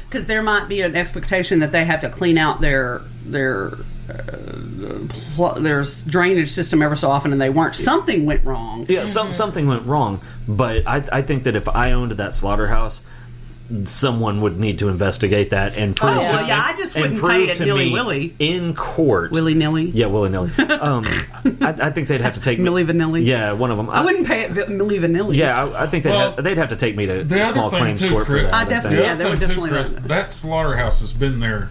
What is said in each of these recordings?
because there might be an expectation that they have to clean out their drainage system ever so often, and they weren't. Something went wrong. Yeah, something went wrong. But I think that if I owned that slaughterhouse, someone would need to investigate that and prove. I just wouldn't pay it nilly-willy in court. Willy-nilly. Yeah, willy-nilly. I think they'd have to take me. Milli-vanilli. Yeah, one of them. I wouldn't pay it milli-vanilli. Yeah, I think they'd have to take me to small claims court for that. That slaughterhouse has been there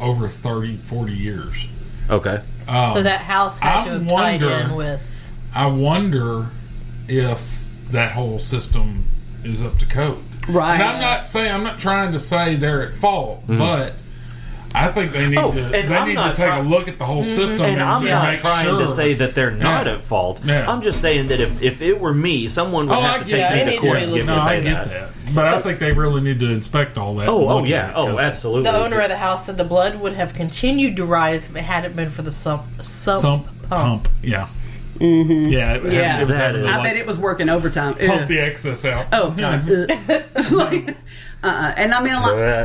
over 30, 40 years. Okay. So that house had to have tied in with... I wonder if that whole system is up to code. Right. And I'm not trying to say they're at fault, but I think they need to take a look at the whole system. And I'm not make trying to say that they're not at fault. Yeah. I'm just saying that if it were me, someone would have to take me to court and give me I get that. But I think they really need to inspect all that. Absolutely. The owner of the house said the blood would have continued to rise if it hadn't been for the sump pump. Yeah. Mm-hmm. Yeah, it was I bet it was working overtime. Pump the excess out. Oh, God. And I mean,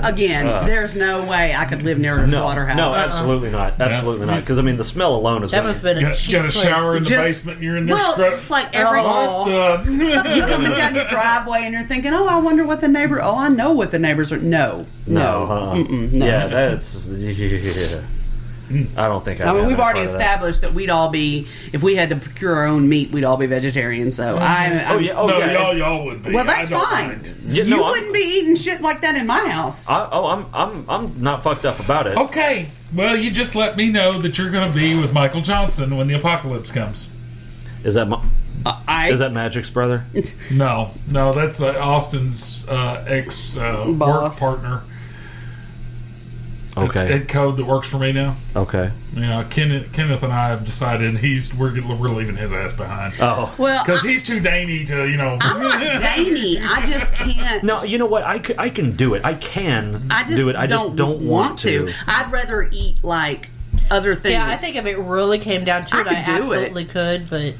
again, there's no way I could live near a slaughterhouse. No, absolutely not. Absolutely not. Because, I mean, the smell alone is... That must have been a cheap got a shower in the basement, you're in there it's like every... you coming down your driveway and you're thinking, I wonder what the neighbor... I know what the neighbors are... No. Yeah, that's... Yeah. I don't think I mean, we've already established that we'd all be, if we had to procure our own meat, we'd all be vegetarians. So y'all would be. Well, that's fine. You wouldn't be eating shit like that in my house. I'm not fucked up about it. Okay, well, you just let me know that you're going to be with Michael Johnson when the apocalypse comes. Is that is that Magic's brother? No, that's Austin's ex work partner. Okay. Ed Code that works for me now. Okay. Yeah, Kenneth and I have decided we're leaving his ass behind. Oh, well, because he's too dainty to I'm not dainty. I just can't. No, you know what? I can do it. I can do it. I just don't want to. I'd rather eat like other things. Yeah, I think if it really came down to it, I absolutely could. But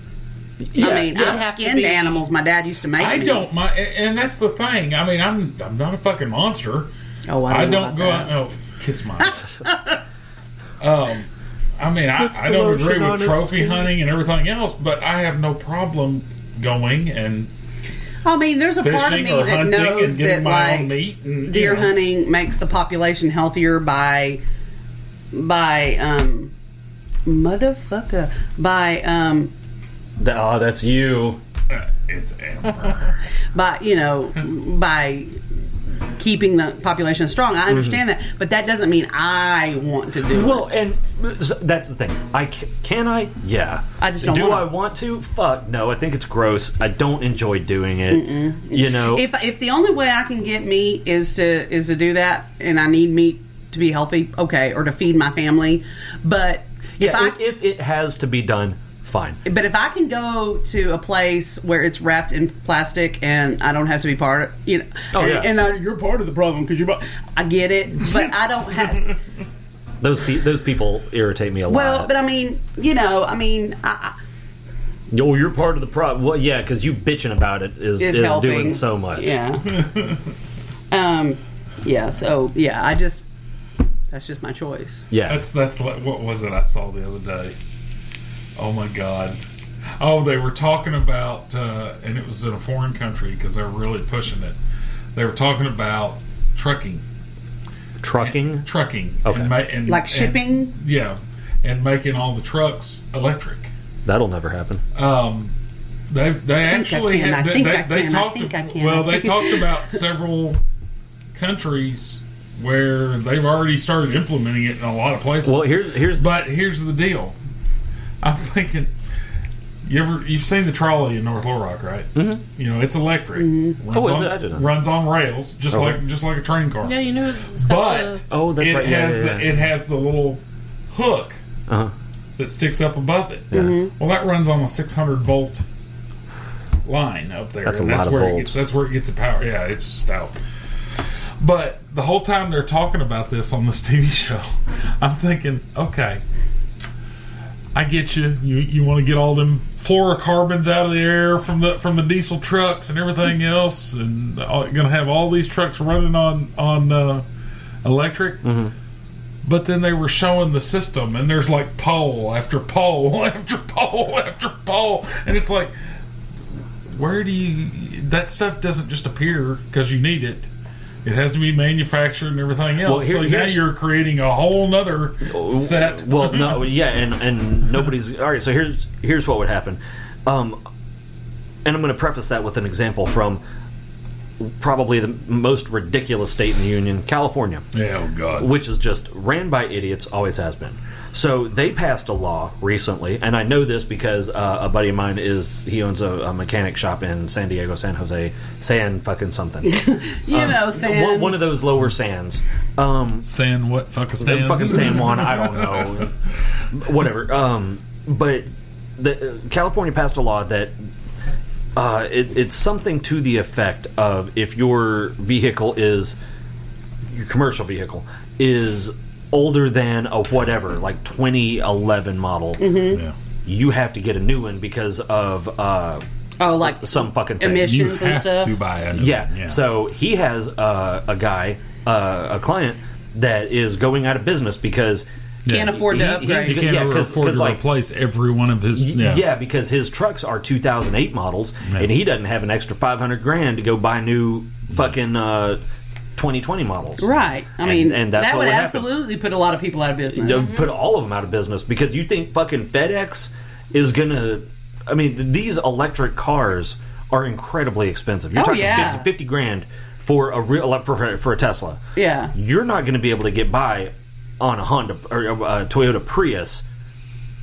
I mean, I've skinned animals. My dad used to make. I don't mind, and that's the thing. I mean, I'm not a fucking monster. Oh, I don't go out. Oh, kiss my ass. I mean, I don't agree with trophy hunting and everything else, but I have no problem going and I mean, there's a part of me that knows that like meat and, deer hunting makes the population healthier by motherfucker that's you. It's Amber. by keeping the population strong. I understand that, but that doesn't mean I want to do it. Well, and that's the thing. Can I? Yeah. I just don't. Do I want to? Fuck no. I think it's gross. I don't enjoy doing it. You know, if the only way I can get meat is to do that, and I need meat to be healthy, okay, or to feed my family, but if it has to be done, fine. But if I can go to a place where it's wrapped in plastic and I don't have to be part of, and you're part of the problem because I get it, but I don't have. Those people irritate me a lot. Well, but I mean, you're part of the problem. Well, yeah, because you bitching about it is doing so much. Yeah. So that's just my choice. Yeah. That's like, what was it I saw the other day? Oh my God! Oh, they were talking about, and it was in a foreign country because they were really pushing it. They were talking about trucking. Trucking. Okay. And like shipping. And making all the trucks electric. That'll never happen. They talked about several countries where they've already started implementing it in a lot of places. Well, here's the deal. I'm thinking, you've seen the trolley in North Little Rock, right? Mm-hmm. You know, it's electric. Mm-hmm. Runs on rails, just like a train car. Yeah, you know. But it has the little hook that sticks up above it. Yeah. Mm-hmm. Well, that runs on a 600 volt line up there. That's a lot of volts. That's where it gets the power. Yeah, it's stout. But the whole time they're talking about this on this TV show, I'm thinking, okay, I get you. You want to get all them fluorocarbons out of the air from the diesel trucks and everything else, and you're going to have all these trucks running on electric. But then they were showing the system, and there's like pole after pole after pole after pole, and it's like, where do you? That stuff doesn't just appear because you need it. It has to be manufactured and everything else. Well, so now you're creating a whole nother set. Well, no, yeah, and nobody's all right. So here's what would happen, and I'm going to preface that with an example from probably the most ridiculous state in the union, California. Yeah, oh God. Which is just ran by idiots, always has been. So they passed a law recently, and I know this because a buddy of mine he owns a mechanic shop in San Diego, San Jose, San fucking something. San. One of those lower Sans. San what? Fucking San? Fucking San Juan, I don't know. Whatever. But California passed a law that it's something to the effect of if your commercial vehicle is older than a whatever, like 2011 model, you have to get a new one because of like some fucking thing. Emissions you and have stuff. to buy a new Yeah. one. Yeah. So he has a guy, a client that is going out of business because Can't afford to upgrade. He can't afford to replace every one of his. Yeah, because his trucks are 2008 models, and he doesn't have an extra $500,000 to go buy new fucking 2020 models. Right. I mean, and that's that what would happen. absolutely put a lot of people out of business. Put all of them out of business because you think fucking FedEx is gonna. I mean, these electric cars are incredibly expensive. You're talking $50,000 for a real for a Tesla. Yeah. You're not going to be able to get by on a Honda or a Toyota Prius.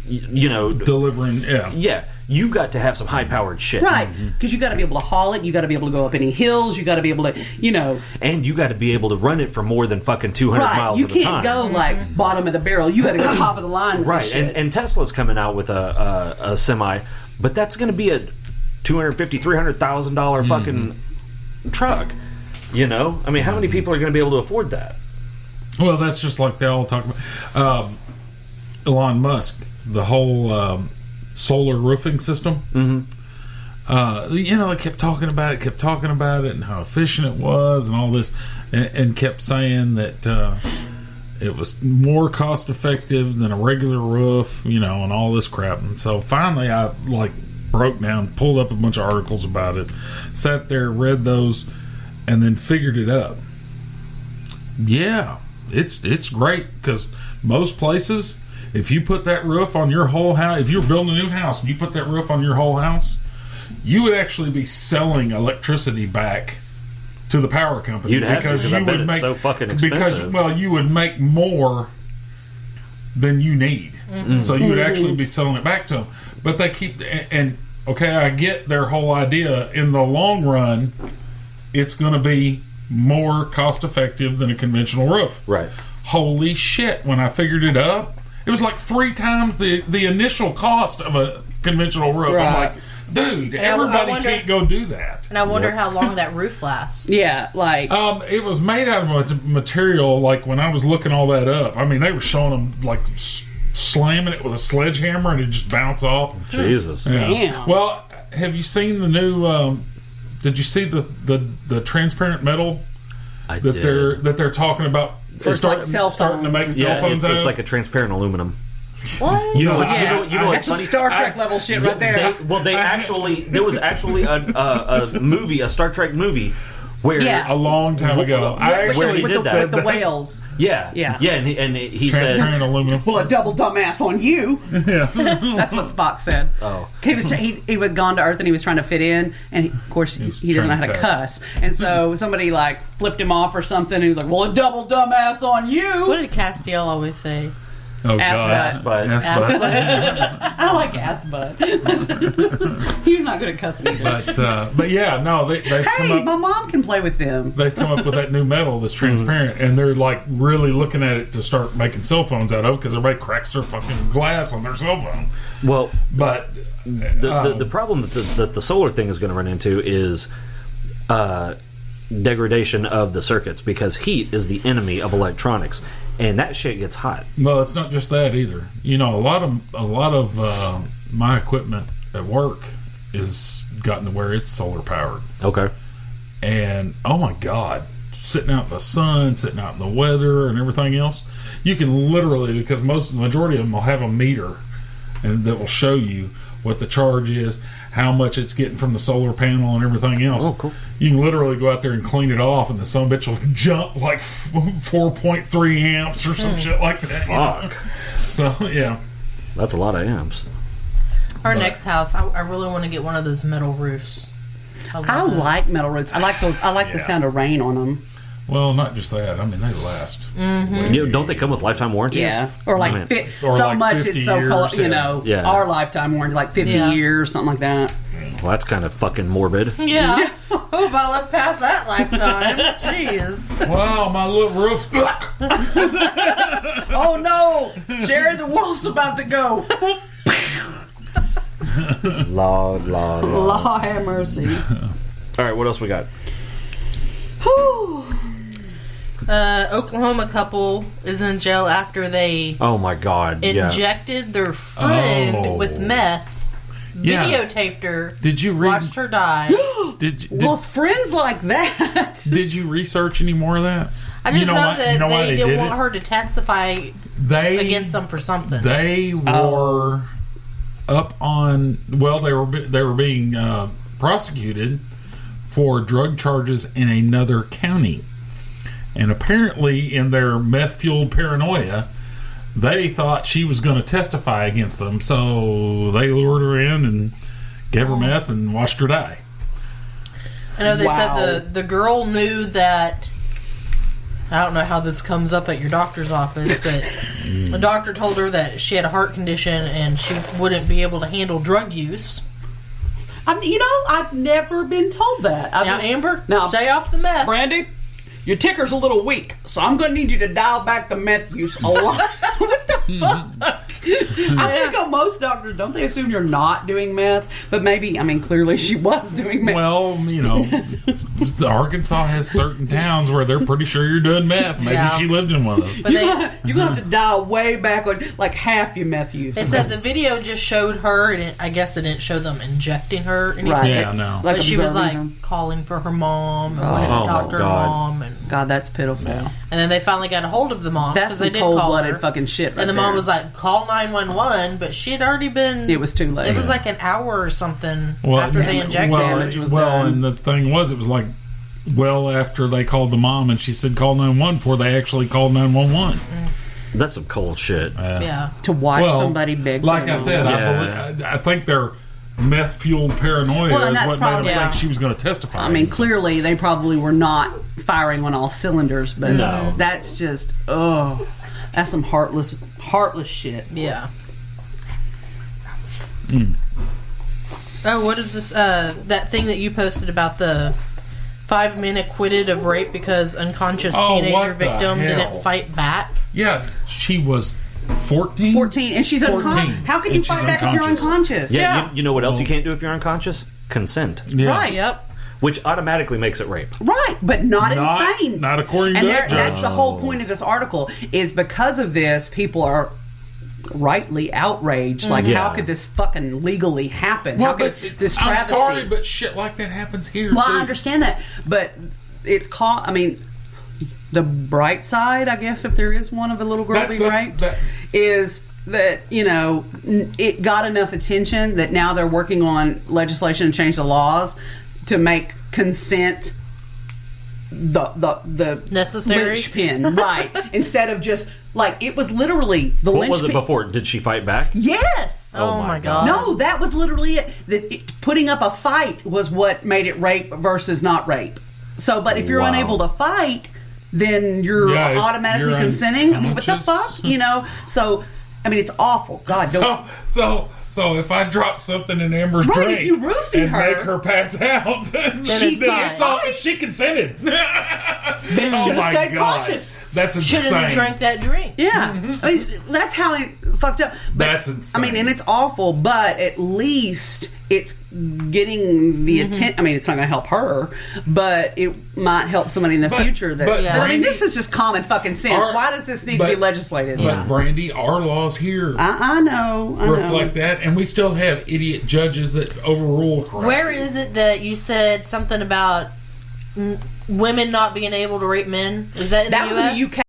Delivering. Yeah. You've got to have some high-powered shit. Right, because you got to be able to haul it, you got to be able to go up any hills, you got to be able to, And you got to be able to run it for more than fucking 200 miles you at a time. can't go, like, bottom of the barrel. You got to go top of the line with right, this shit. and Tesla's coming out with a semi, but that's going to be a $250,000, $300,000 fucking truck. I mean, how many people are going to be able to afford that? Well, that's just like they all talk about. Elon Musk, the whole solar roofing system. They kept talking about it, and how efficient it was, and all this, and kept saying that it was more cost effective than a regular roof, and all this crap. And so finally, I broke down, pulled up a bunch of articles about it, sat there, read those, and then figured it out. Yeah, it's great because most places, if you put that roof on your whole house, if you're building a new house and you put that roof on your whole house, you would actually be selling electricity back to the power company. You'd have because I bet it's so fucking expensive. You would make more than you need. So you would actually be selling it back to them. But they keep, and okay, I get their whole idea. In the long run, it's going to be more cost effective than a conventional roof. Right. Holy shit, when I figured it up, it was like 3 times the initial cost of a conventional roof. Right. I'm like, dude, everybody can't go do that. And I wonder how long that roof lasts. Yeah, it was made out of a material, like when I was looking all that up, I mean, they were showing them like slamming it with a sledgehammer and it just bounce off. Jesus. Yeah. Damn. Well, have you seen the new did you see the transparent metal that they're talking about? Starting to make cell phones. It's like a transparent aluminum. What? You know that's what's some funny? Star Trek level shit right there. There was actually a movie, a Star Trek movie, where a long time ago, I actually with the whales. Yeah, and he said transparent aluminum. Well, a double dumbass on you. Yeah, that's what Spock said. Oh, he had gone to Earth and he was trying to fit in, and of course he doesn't know how to cuss, and so somebody flipped him off or something. And he was like, "Well, a double dumbass on you." What did Castiel always say? Oh, ass God. Ass butt. I like ass butt. He's not good at cussing either. But yeah, no, they've come up. My mom can play with them. They've come up with that new metal that's transparent, and they're really looking at it to start making cell phones out of, because everybody cracks their fucking glass on their cell phone. Well, but the problem that the solar thing is going to run into is degradation of the circuits, because heat is the enemy of electronics, and that shit gets hot. Well, it's not just that either. A lot of my equipment at work is gotten to where it's solar powered. Okay. And oh my God, sitting out in the sun, sitting out in the weather, and everything else, you can literally, because the majority of them will have a meter, and that will show you what the charge is, how much it's getting from the solar panel, and everything else. Oh, cool. You can literally go out there and clean it off, and the son of a bitch will jump like 4.3 amps or some shit like that. Fuck. So, yeah. That's a lot of amps. Our next house, I really want to get one of those metal roofs. I like metal roofs. I like the sound of rain on them. Well, not just that. I mean, they last. Don't they come with lifetime warranties? Yeah, or like Or so like much 50 it's so years, cool. Our lifetime warranty, like 50 years, something like that. Well, that's kind of fucking morbid. Yeah. Oh, if I lived past that lifetime. Jeez. Wow, my little roof. Oh no, Jerry the wolf's about to go. Lord. Law have mercy. All right, what else we got? Whew. Oklahoma couple is in jail after they Oh my God! injected their friend with meth. Yeah. Videotaped her. Did you read? Watched her die. Well, friends like that. Did you research any more of that? I just know why- that you know why they did didn't want it? her to testify against them for something. They were up on. Well, they were being prosecuted for drug charges in another county, and apparently, in their meth-fueled paranoia, they thought she was going to testify against them, so they lured her in and gave her meth and watched her die. I know they said the girl knew that. I don't know how this comes up at your doctor's office, but the doctor told her that she had a heart condition and she wouldn't be able to handle drug use. I've never been told that. Now, Amber, stay off the meth. Brandy, your ticker's a little weak, so I'm going to need you to dial back the meth use a lot. What the fuck? I think most doctors, don't they assume you're not doing meth? But maybe, clearly she was doing meth. Well, Arkansas has certain towns where they're pretty sure you're doing meth. Maybe she lived in one of those. But you're going to have to dial way back on, like, half your meth use. They said the video just showed her, and I guess it didn't show them injecting her or anything. Right. Yeah, no. Like but she was, her. calling for her mom and wanted to talk to her mom. And God, that's pitiful. And then they finally got a hold of the mom. That's some they did call cold-blooded her. fucking shit right And the mom there. was like, call 911, but she had already been... It was too late. It was like an hour or something after they injected her. damage was done. And the thing was, it was like after they called the mom, and she said call 911 before they actually called 911. That's some cold shit. Yeah. To watch somebody beg. Like I said, I think their meth-fueled paranoia is what made them think she was going to testify. Clearly they probably were not firing on all cylinders, but that's just that's some heartless shit. Yeah. Oh, what is this? That thing that you posted about the 5 men acquitted of rape because unconscious teenager victim didn't fight back? Yeah, she was 14? 14, and she's unconscious. How can you fight back if you're unconscious? Yeah. You know what else you can't do if you're unconscious? Consent. Yeah. Right. Yep. Which automatically makes it rape. Right, but not in Spain. Not according to that judge. That's the whole point of this article, is because of this, people are rightly outraged. Like, how could this fucking legally happen? Well, how could this travesty? I'm sorry, but shit like that happens here. Well, too. I understand that, but it's called. The bright side, I guess, if there is one of a little girl being raped, is that it got enough attention that now they're working on legislation to change the laws to make consent the necessary linchpin, right? Instead of just like it was literally the linchpin. What was it before? Did she fight back? Yes. Oh my god. No, that was literally it. Putting up a fight was what made it rape versus not rape. So, but if you're unable to fight, then you're automatically consenting. What the fuck? So it's awful. God, don't. So if I drop something in Amber's drink if you roofie and her, make her pass out, she consented. Should have stayed cautious. That's insane. Shouldn't have drank that drink. Yeah, that's how it fucked up. But, that's insane. And it's awful, but at least it's getting the attention. It's not going to help her, but it might help somebody in the future. Brandy, this is just common fucking sense. Why does this need to be legislated? But Brandy, our laws here, I know, reflect that, and we still have idiot judges that overrule crap. Where is it that you said something about women not being able to rape men? Is that in that the was US? in the UK.